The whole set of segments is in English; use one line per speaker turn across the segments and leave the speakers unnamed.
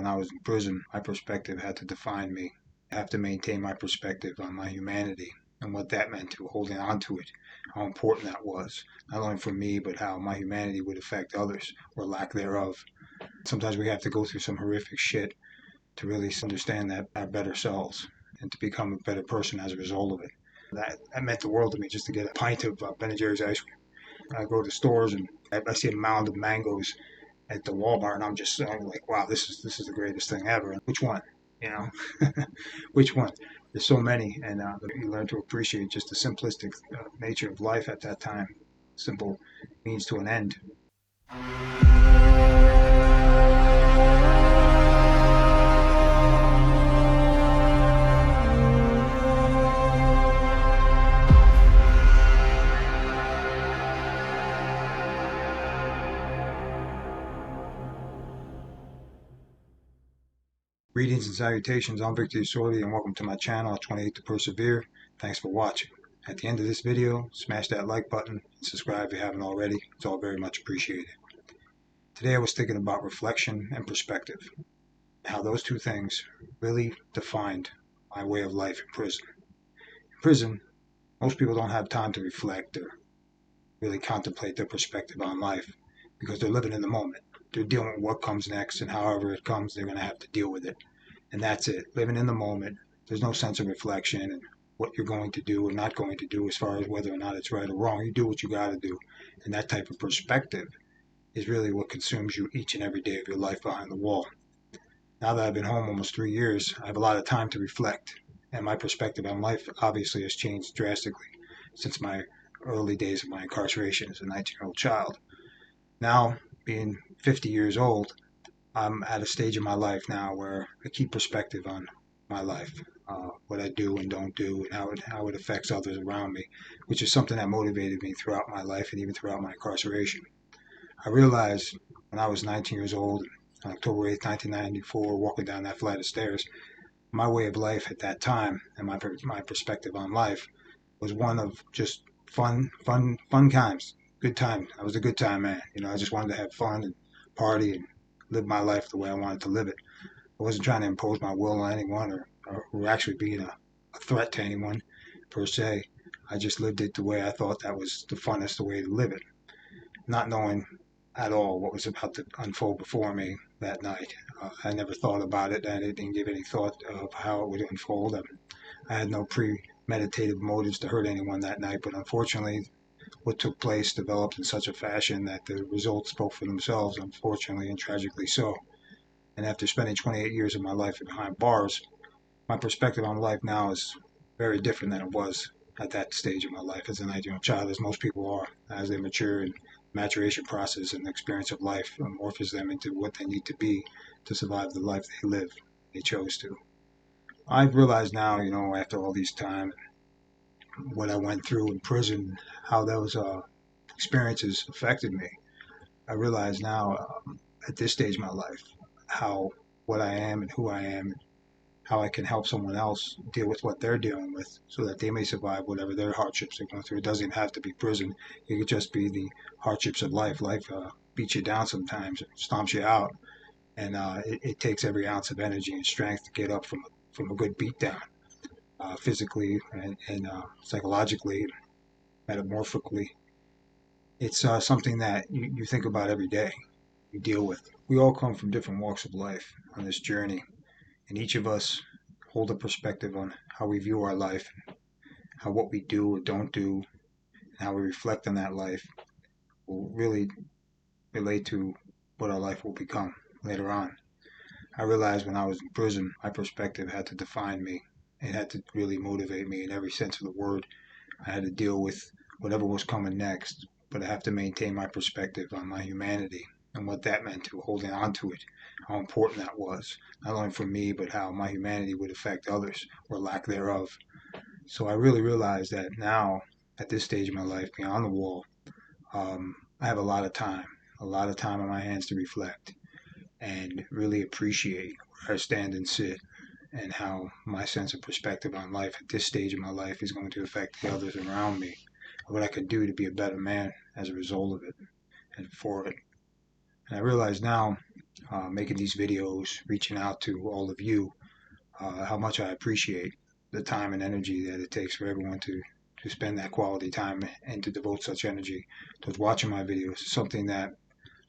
When I was in prison, my perspective had to define me. I have to maintain my perspective on my humanity and what that meant to holding on to it, how important that was, not only for me, but how my humanity would affect others or lack thereof. Sometimes we have to go through some horrific shit to really understand that our better selves and to become a better person as a result of it. That meant the world to me just to get a pint of Ben & Jerry's ice cream. I go to stores and I see a mound of mangoes at the Walmart, and I'm like, wow, this is the greatest thing ever. Which one? You know, which one? There's so many, and you learn to appreciate just the simplistic nature of life at that time. Simple means to an end. Greetings and salutations, I'm Victor Sordi and welcome to my channel, 28 to Persevere. Thanks for watching. At the end of this video, smash that like button and subscribe if you haven't already. It's all very much appreciated. Today I was thinking about reflection and perspective, how those two things really defined my way of life in prison. In prison, most people don't have time to reflect or really contemplate their perspective on life because they're living in the moment. They're dealing with what comes next, and however it comes, they're going to have to deal with it. And that's it. Living in the moment. There's no sense of reflection and what you're going to do or not going to do as far as whether or not it's right or wrong. You do what you got to do. And that type of perspective is really what consumes you each and every day of your life behind the wall. Now that I've been home almost 3 years, I have a lot of time to reflect. And my perspective on life obviously has changed drastically since my early days of my incarceration as a 19-year-old child. Now, being 50 years old, I'm at a stage in my life now where I keep perspective on my life, what I do and don't do, and how it affects others around me, which is something that motivated me throughout my life and even throughout my incarceration. I realized when I was 19 years old, on October 8th, 1994, walking down that flight of stairs, my way of life at that time and my perspective on life was one of just fun times. Good time. I was a good time man. I just wanted to have fun and party and live my life the way I wanted to live it. I wasn't trying to impose my will on anyone or actually being a threat to anyone per se. I just lived it the way I thought that was the funnest way to live it, not knowing at all what was about to unfold before me that night. I never thought about it. I didn't give any thought of how it would unfold. I had no premeditated motives to hurt anyone that night, but unfortunately what took place developed in such a fashion that the results spoke for themselves, unfortunately and tragically so. And after spending 28 years of my life behind bars, my perspective on life now is very different than it was at that stage of my life as a 19-year-old child, as most people are, as they mature and maturation process and the experience of life morphs them into what they need to be to survive the life they chose to. I've realized now, after all these time, what I went through in prison, how those experiences affected me. I realize now, at this stage of my life, how what I am and who I am, and how I can help someone else deal with what they're dealing with so that they may survive whatever their hardships they're going through. It doesn't have to be prison. It could just be the hardships of life. Life beats you down sometimes, stomps you out, and it takes every ounce of energy and strength to get up from a good beatdown. Physically and psychologically, metamorphically. It's something that you think about every day, you deal with. We all come from different walks of life on this journey, and each of us hold a perspective on how we view our life, how what we do or don't do, and how we reflect on that life will really relate to what our life will become later on. I realized when I was in prison, my perspective had to define me. It had to really motivate me in every sense of the word. I had to deal with whatever was coming next, but I have to maintain my perspective on my humanity and what that meant to holding on to it, how important that was, not only for me, but how my humanity would affect others or lack thereof. So I really realized that now, at this stage of my life, beyond the wall, I have a lot of time on my hands to reflect and really appreciate where I stand and sit, and how my sense of perspective on life at this stage of my life is going to affect the others around me, and what I could do to be a better man as a result of it and for it. And I realize now, making these videos, reaching out to all of you, how much I appreciate the time and energy that it takes for everyone to spend that quality time and to devote such energy towards watching my videos. It's something that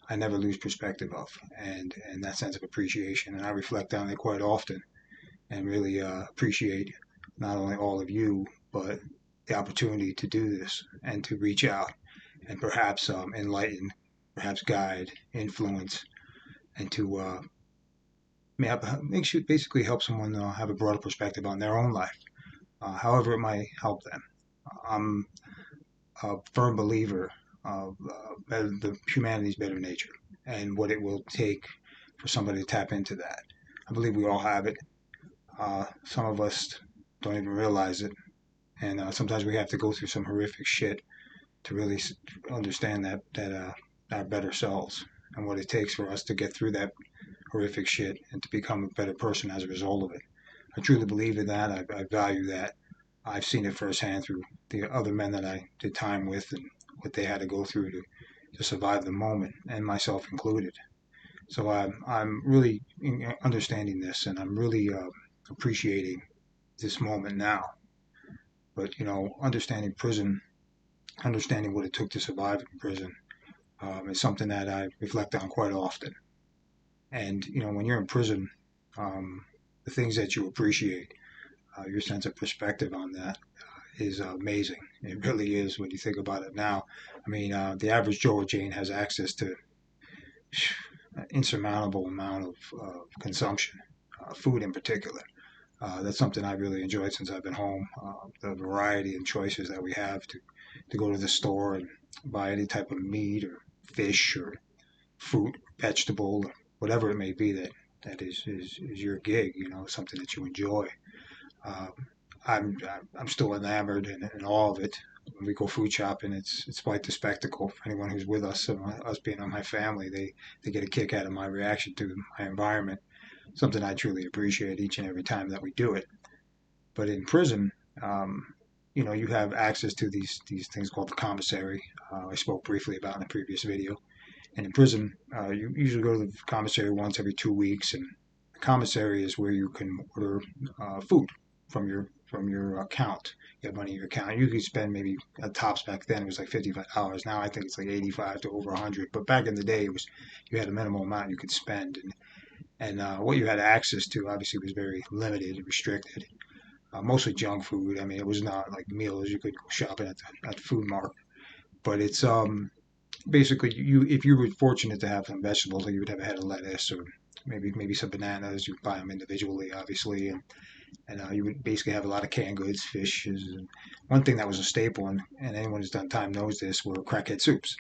I never lose perspective of, and that sense of appreciation. And I reflect on it quite often and really appreciate not only all of you, but the opportunity to do this and to reach out and perhaps enlighten, perhaps guide, influence, and to basically help someone have a broader perspective on their own life, however it might help them. I'm a firm believer of the humanity's better nature and what it will take for somebody to tap into that. I believe we all have it. Some of us don't even realize it, and sometimes we have to go through some horrific shit to really understand that our better selves and what it takes for us to get through that horrific shit and to become a better person as a result of it. I truly believe in that. I value that. I've seen it firsthand through the other men that I did time with and what they had to go through to survive the moment, and myself included. So I'm really understanding this, and I'm really appreciating this moment now. But understanding prison, understanding what it took to survive in prison, is something that I reflect on quite often. And when you're in prison, the things that you appreciate, your sense of perspective on that is amazing. It really is when you think about it now. I mean, the average Joe or Jane has access to an insurmountable amount of consumption, food in particular. That's something I really enjoyed since I've been home. The variety and choices that we have to go to the store and buy any type of meat or fish or fruit, vegetable, whatever it may be that is your gig. Something that you enjoy. Uh, I'm still enamored and in awe of it. When we go food shopping, it's quite the spectacle for anyone who's with us. And us being on my family, they get a kick out of my reaction to my environment. Something I truly appreciate each and every time that we do it. But in prison, you have access to these things called the commissary. I spoke briefly about in the previous video. And in prison, you usually go to the commissary once every 2 weeks, and the commissary is where you can order food from your account. You have money in your account. You could spend maybe at tops back then it was like $55. Now I think it's like 85 to over 100. But back in the day, it was you had a minimal amount you could spend, and what you had access to obviously was very limited and restricted. Mostly junk food. I mean, it was not like meals. You could go shopping at the food mart, but it's basically you if you were fortunate to have some vegetables, like you would have a head of lettuce or maybe some bananas. You buy them individually, obviously, and you would basically have a lot of canned goods, fishes. And one thing that was a staple, and anyone who's done time knows this, were crackhead soups,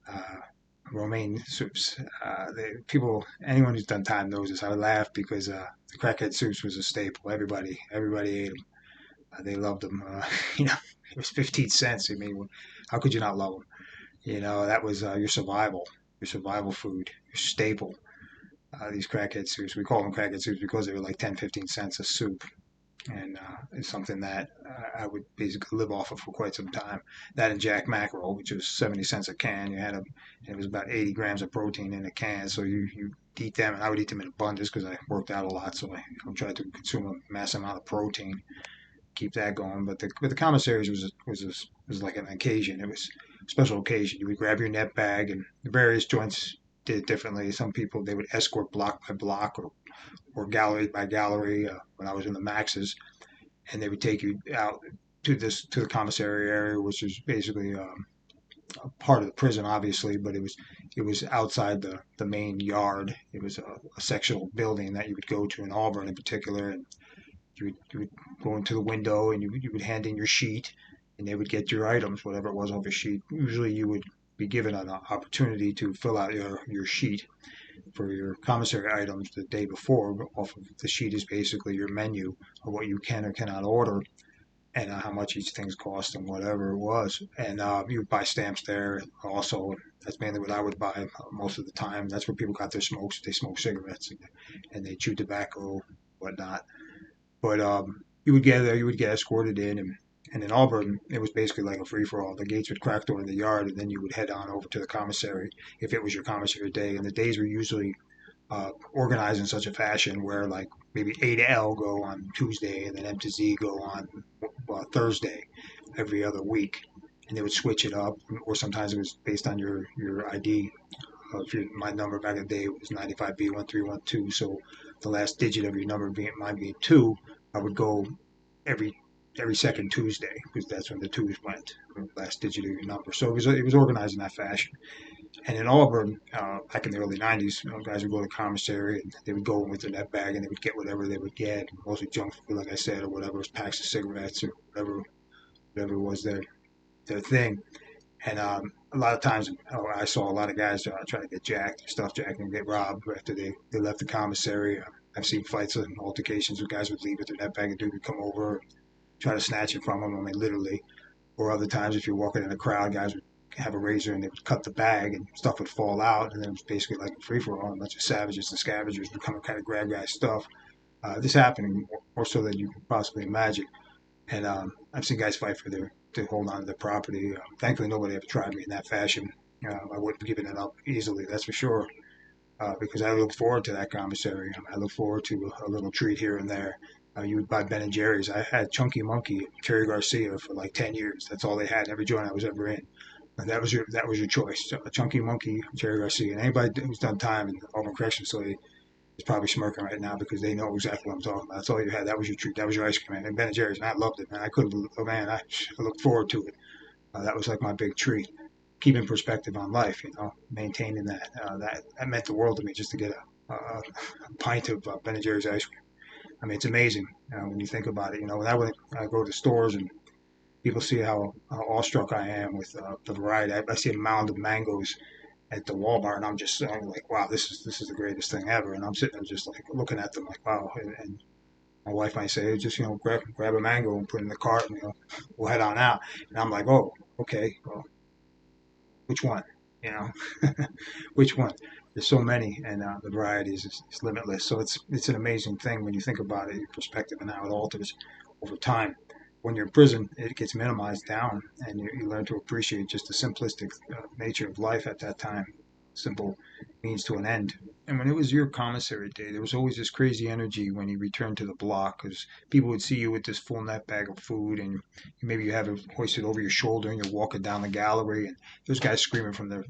uh, romaine soups. Anyone who's done time knows this. I would laugh because the crackhead soups was a staple. Everybody ate them. They loved them. It was 15 cents. I mean, how could you not love them? That was your survival food, your staple. These crackhead soups, we call them crackhead soups because they were like 10, 15 cents a soup. And it's something that I would basically live off of for quite some time. That and Jack mackerel, which was 70 cents a can. It was about 80 grams of protein in a can. So you eat them, and I would eat them in abundance because I worked out a lot. So I tried to consume a massive amount of protein, keep that going. But the commissaries was like an occasion. It was a special occasion. You would grab your net bag, and the various joints did it differently. Some people they would escort block by block or gallery by gallery. When I was in the Maxes, and they would take you out to the commissary area, which is basically a part of the prison, obviously, but it was outside the main yard. It was a sectional building that you would go to in Auburn in particular, and you would go into the window and you would hand in your sheet, and they would get your items, whatever it was on the sheet. Usually, you would be given an opportunity to fill out your sheet for your commissary items the day before. Off of the sheet is basically your menu of what you can or cannot order and how much each thing's cost and whatever it was. And you would buy stamps there also. That's mainly what I would buy most of the time. That's where people got their smokes. They smoke cigarettes and they chew tobacco, whatnot. But you would get there, you would get escorted in, And in Auburn, it was basically like a free-for-all. The gates would crack door in the yard, and then you would head on over to the commissary if it was your commissary day. And the days were usually organized in such a fashion where like maybe A to L go on Tuesday and then M to Z go on Thursday every other week. And they would switch it up, or sometimes it was based on your ID. If my number back in the day was 95B1312, so the last digit of your number being mine being two, I would go every second Tuesday because that's when the twos went, the last digit of your number. So it was organized in that fashion. And in Auburn, back in the early '90s, guys would go to the commissary and they would go with their net bag and they would get whatever they would get, mostly junk food, like I said, or whatever was packs of cigarettes or whatever was their thing. And a lot of times, I saw a lot of guys try to get jacked, stuff jacked, and get robbed after they left the commissary. I've seen fights and altercations where guys would leave with their net bag and dude would come over and try to snatch it from them. I mean, literally. Or other times, if you're walking in a crowd, guys would have a razor and they would cut the bag and stuff would fall out. And then it was basically like a free for all. A bunch of savages and scavengers would come and kind of grab guys' stuff. This happening more so than you could possibly imagine. And I've seen guys fight for to hold on to their property. Thankfully, nobody ever tried me in that fashion. I wouldn't have given it up easily, that's for sure, because I look forward to that commissary. I look forward to a little treat here and there. You would buy Ben and Jerry's. I had Chunky Monkey, Cherry Garcia for like 10 years. That's all they had in every joint I was ever in. And that was your choice. Chunky Monkey, Cherry Garcia, and anybody who's done time in the Auburn Correctional Facility is probably smirking right now because they know exactly what I'm talking about. That's all you had. That was your treat. That was your ice cream, man. And Ben and Jerry's, and I loved it, man. I couldn't. Oh man, I looked forward to it. That was like my big treat. Keeping perspective on life, maintaining that. That meant the world to me just to get a pint of Ben and Jerry's ice cream. I mean, it's amazing when you think about it. When I go to stores and people see how awestruck I am with the variety. I see a mound of mangoes at the Walmart, and I'm like, wow, this is the greatest thing ever. And I'm sitting there just like looking at them like, wow. And my wife might say, hey, just grab a mango and put it in the cart, and we'll head on out. And I'm like, oh, okay, well, which one? You know, which one? There's so many, and the variety is limitless. So it's an amazing thing when you think about it, your perspective and how it alters over time. When you're in prison, it gets minimized down, and you learn to appreciate just the simplistic nature of life at that time. Simple means to an end. And when it was your commissary day, there was always this crazy energy when you returned to the block because people would see you with this full net bag of food, and maybe you have it hoisted over your shoulder, and you're walking down the gallery, and there's guys screaming from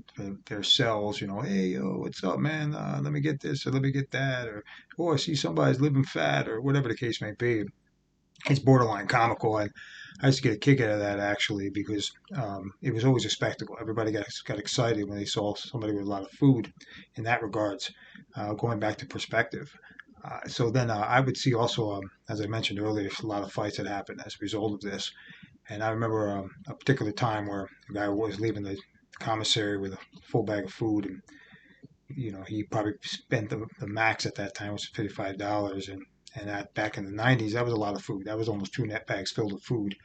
their cells, hey, yo, what's up, man? Let me get this or let me get that, or oh, I see somebody's living fat, or whatever the case may be. It's borderline comical, and I used to get a kick out of that actually because it was always a spectacle. Everybody got excited when they saw somebody with a lot of food. In that regards, going back to perspective. So then I would see also, as I mentioned earlier, a lot of fights that happened as a result of this. And I remember a particular time where a guy was leaving the commissary with a full bag of food, and he probably spent the max at that time was $55, and that back in the '90s, that was a lot of food. That was almost two net bags filled with food,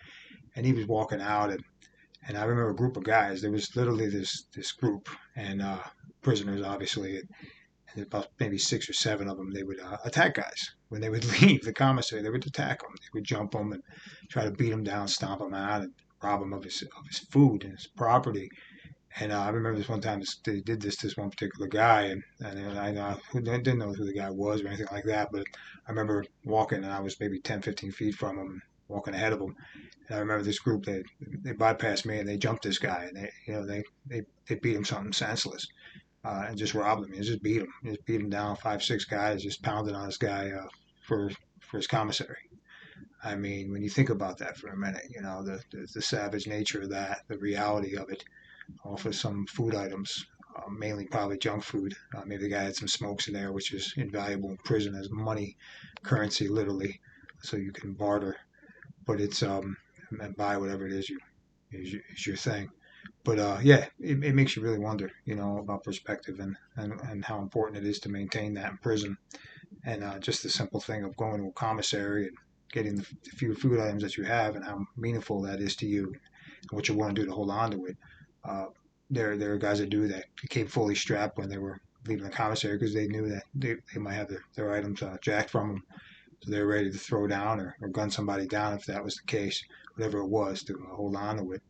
and he was walking out, and I remember a group of guys. There was literally this group and prisoners, obviously, and about maybe six or seven of them. They would attack guys when they would leave the commissary. They would attack them. They would jump them and try to beat them down, stomp them out, and rob him of his food and his property. And I remember this one time they did this to this one particular guy, and I didn't know who the guy was or anything like that, but I remember walking, and I was maybe 10, 15 feet from him, walking ahead of him. And I remember this group, they bypassed me, and they jumped this guy, and they beat him something senseless, and just robbed him. Just beat him down, five, six guys, just pounded on this guy for his commissary. I mean, when you think about that for a minute, the savage nature of that, the reality of it, offer some food items, mainly probably junk food. Maybe the guy had some smokes in there, which is invaluable in prison as money, currency, literally, so you can barter. But it's and buy whatever it is your thing. But yeah, it makes you really wonder, about perspective and how important it is to maintain that in prison, and just the simple thing of going to a commissary and getting the few food items that you have and how meaningful that is to you and what you want to do to hold on to it. Uh, there are guys that do that came fully strapped when they were leaving the commissary because they knew that they might have their items jacked from them. So they were ready to throw down or gun somebody down if that was the case, whatever it was, to hold on to it.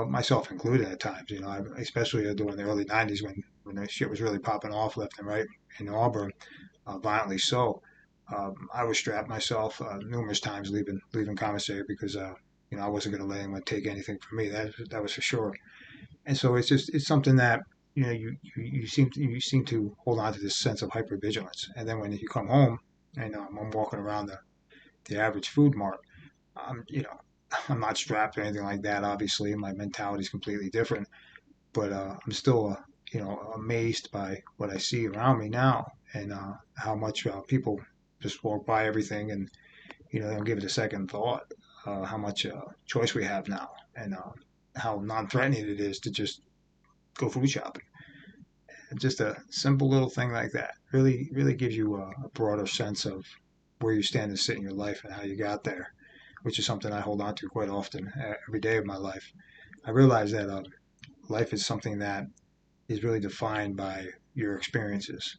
Myself included at times, especially during the early 90s when the shit was really popping off left and right in Auburn, violently so. I was strapped myself numerous times leaving commissary because I wasn't going to let anyone take anything from me. That was for sure. And so it's something that you seem to hold on to this sense of hypervigilance. And then when you come home and I'm walking around the average food mart, I'm not strapped or anything like that. Obviously, my mentality is completely different, but I'm still amazed by what I see around me now and how much people just walk by everything and they don't give it a second thought. How much choice we have now and how non-threatening it is to just go food shopping. Just a simple little thing like that really gives you a broader sense of where you stand and sit in your life and how you got there, which is something I hold on to quite often every day of my life. I realize that life is something that is really defined by your experiences.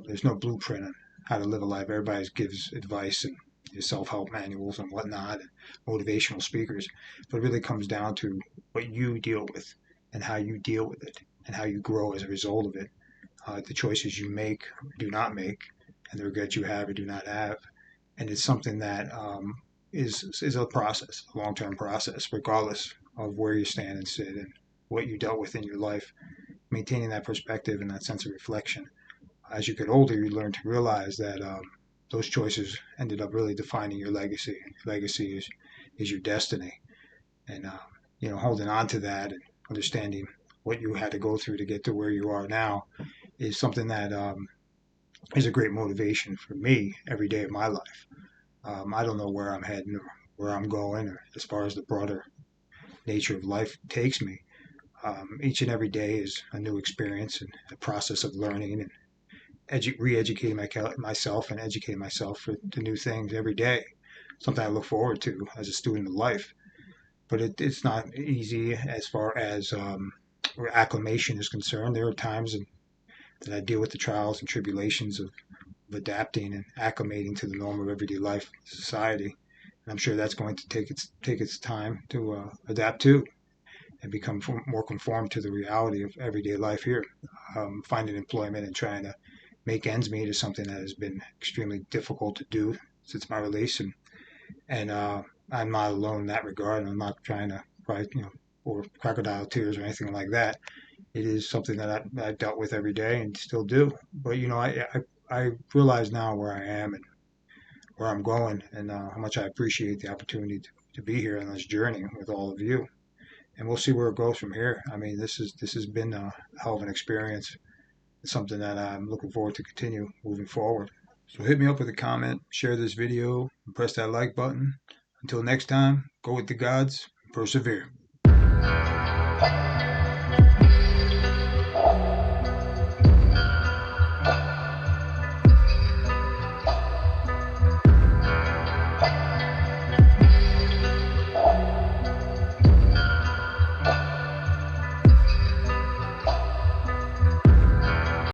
There's no blueprint on how to live a life. Everybody gives advice and self-help manuals and whatnot, and motivational speakers, but it really comes down to what you deal with and how you deal with it and how you grow as a result of it. The choices you make or do not make, and the regrets you have or do not have, and it's something that is a process, a long-term process, regardless of where you stand and sit and what you dealt with in your life. Maintaining that perspective and that sense of reflection. As you get older, you learn to realize that those choices ended up really defining your legacy. Your legacy is your destiny, and holding on to that and understanding what you had to go through to get to where you are now is something that is a great motivation for me every day of my life. I don't know where I'm heading or where I'm going, or as far as the broader nature of life takes me. Each and every day is a new experience and a process of learning and re-educating myself and educating myself for the new things every day. Something I look forward to as a student of life. But it's not easy as far as acclimation is concerned. There are times that I deal with the trials and tribulations of adapting and acclimating to the norm of everyday life society. And I'm sure that's going to take its time to adapt to and become more conformed to the reality of everyday life here. Finding employment and trying to make ends meet is something that has been extremely difficult to do since my release, and I'm not alone in that regard. I'm not trying to cry, or crocodile tears or anything like that. It is something that I dealt with every day and still do. But I realize now where I am and where I'm going, and how much I appreciate the opportunity to be here on this journey with all of you. And we'll see where it goes from here. I mean, this has been a hell of an experience. It's something that I'm looking forward to continue moving forward. So hit me up with a comment, share this video, and press that like button. Until next time, go with the gods, persevere.